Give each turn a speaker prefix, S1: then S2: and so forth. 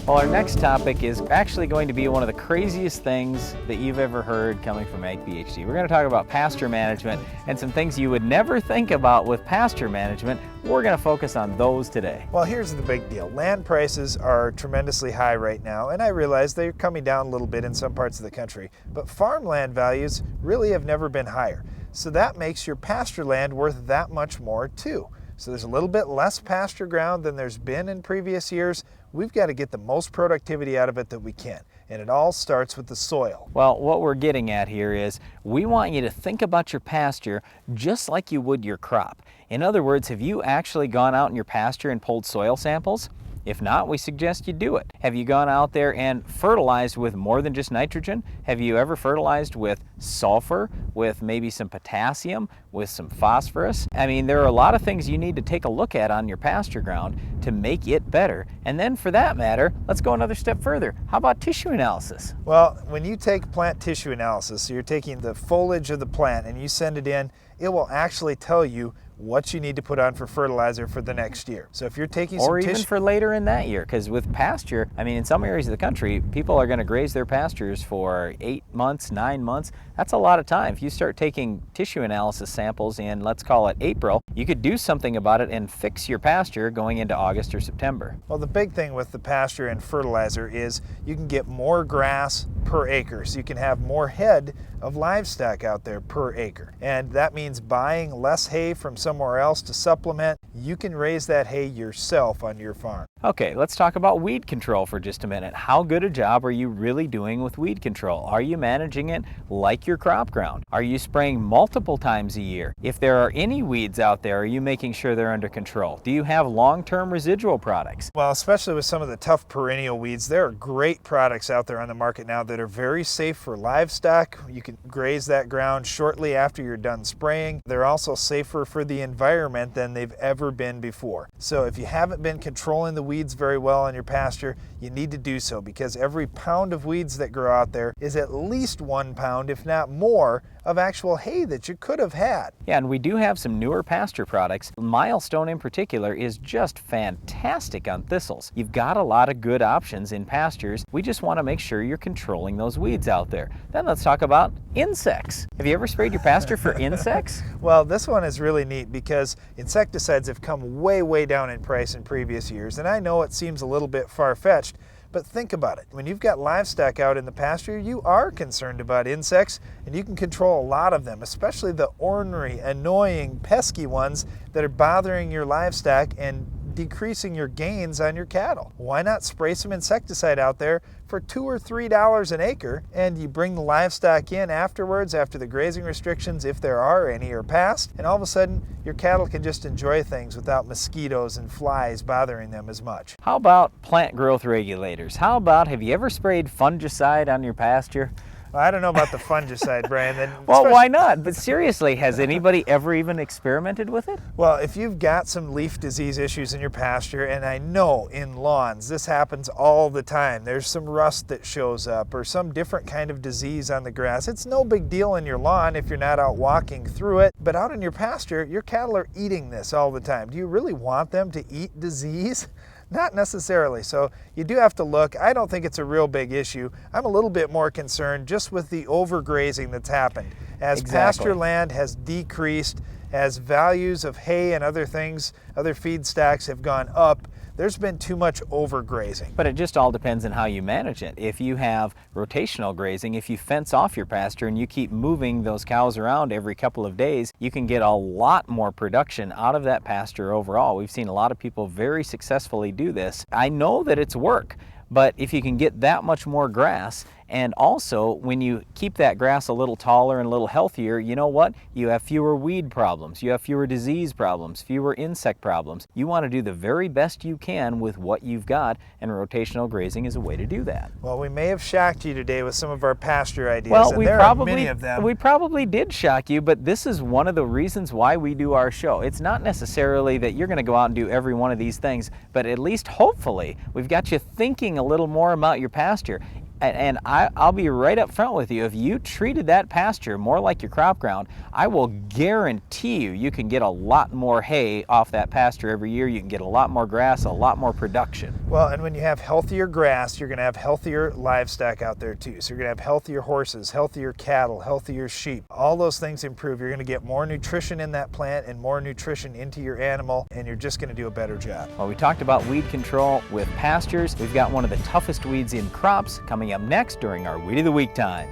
S1: Well, our next topic is actually going to be one of the craziest things that you've ever heard coming from Ag PhD. We're going to talk about pasture management and some things you would never think about with pasture management. We're going to focus on those today.
S2: Well, here's the big deal. Land prices are tremendously high right now, and I realize they're coming down a little bit in some parts of the country, but farmland values really have never been higher. So that makes your pasture land worth that much more too. So there's a little bit less pasture ground than there's been in previous years. We've got to get the most productivity out of it that we can. And it all starts with the soil.
S1: Well, what we're getting at here is we want you to think about your pasture just like you would your crop. In other words, have you actually gone out in your pasture and pulled soil samples? If not, we suggest you do it. Have you gone out there and fertilized with more than just nitrogen? Have you ever fertilized with sulfur, with maybe some potassium, with some phosphorus? I mean, there are a lot of things you need to take a look at on your pasture ground to make it better. And then for that matter, let's go another step further. How about tissue analysis?
S2: Well, when you take plant tissue analysis, so you're taking the foliage of the plant and you send it in, it will actually tell you what you need to put on for fertilizer for the next year. So if you're taking some
S1: even for later in that year, because with pasture, I mean, in some areas of the country, people are going to graze their pastures for 8 months, 9 months. That's a lot of time. If you start taking tissue analysis samples in, let's call it April, you could do something about it and fix your pasture going into August or September.
S2: Well, the big thing with the pasture and fertilizer is you can get more grass per acre. So you can have more head of livestock out there per acre. And that means buying less hay from somewhere else to supplement. You can raise that hay yourself on your farm.
S1: Okay, let's talk about weed control for just a minute. How good a job are you really doing with weed control? Are you managing it like your crop ground? Are you spraying multiple times a year? If there are any weeds out there, are you making sure they're under control? Do you have long-term residual products?
S2: Well, especially with some of the tough perennial weeds, there are great products out there on the market now that are very safe for livestock. You can graze that ground shortly after you're done spraying. They're also safer for the environment than they've ever been before. So if you haven't been controlling the weeds very well on your pasture, you need to do so, because every pound of weeds that grow out there is at least 1 pound, if not more, of actual hay that you could have had.
S1: Yeah, and we do have some newer pasture products. Milestone in particular is just fantastic on thistles. You've got a lot of good options in pastures. We just want to make sure you're controlling those weeds out there. Then let's talk about insects. Have you ever sprayed your pasture for insects?
S2: Well, this one is really neat because insecticides have come way, way down in price in previous years. And I know it seems a little bit far-fetched, but think about it. When you've got livestock out in the pasture, you are concerned about insects, and you can control a lot of them, especially the ornery, annoying, pesky ones that are bothering your livestock and decreasing your gains on your cattle. Why not spray some insecticide out there for $2 or $3 an acre, and you bring the livestock in afterwards after the grazing restrictions, if there are any, are passed, and all of a sudden your cattle can just enjoy things without mosquitoes and flies bothering them as much.
S1: How about plant growth regulators? How about, have you ever sprayed fungicide on your pasture?
S2: Well, I don't know about the fungicide, Brian.
S1: Well, why not? But seriously, has anybody ever even experimented with it?
S2: Well, if you've got some leaf disease issues in your pasture, and I know in lawns this happens all the time, there's some rust that shows up or some different kind of disease on the grass. It's no big deal in your lawn if you're not out walking through it, but out in your pasture, your cattle are eating this all the time. Do you really want them to eat disease? Not necessarily. So you do have to look. I don't think it's a real big issue. I'm a little bit more concerned just with the overgrazing that's happened. As pasture land has decreased, as values of hay and other things, other feed stocks have gone up, there's been too much overgrazing.
S1: But it just all depends on how you manage it. If you have rotational grazing, if you fence off your pasture and you keep moving those cows around every couple of days, you can get a lot more production out of that pasture overall. We've seen a lot of people very successfully do this. I know that it's work, but if you can get that much more grass, and also when you keep that grass a little taller and a little healthier, you know what? You have fewer weed problems, you have fewer disease problems, fewer insect problems. You want to do the very best you can with what you've got, and rotational grazing is a way to do that.
S2: Well, we may have shocked you today with some of our pasture ideas,
S1: well,
S2: and there are many of them.
S1: We probably did shock you, but this is one of the reasons why we do our show. It's not necessarily that you're going to go out and do every one of these things, but at least hopefully we've got you thinking a little more about your pasture. And I'll be right up front with you. If you treated that pasture more like your crop ground, I will guarantee you can get a lot more hay off that pasture every year. You can get a lot more grass, a lot more production.
S2: Well, and when you have healthier grass, you're going to have healthier livestock out there too. So you're going to have healthier horses, healthier cattle, healthier sheep. All those things improve. You're going to get more nutrition in that plant and more nutrition into your animal, and you're just going to do a better job.
S1: Well, we talked about weed control with pastures. We've got one of the toughest weeds in crops coming up next during our Weed of the Week time.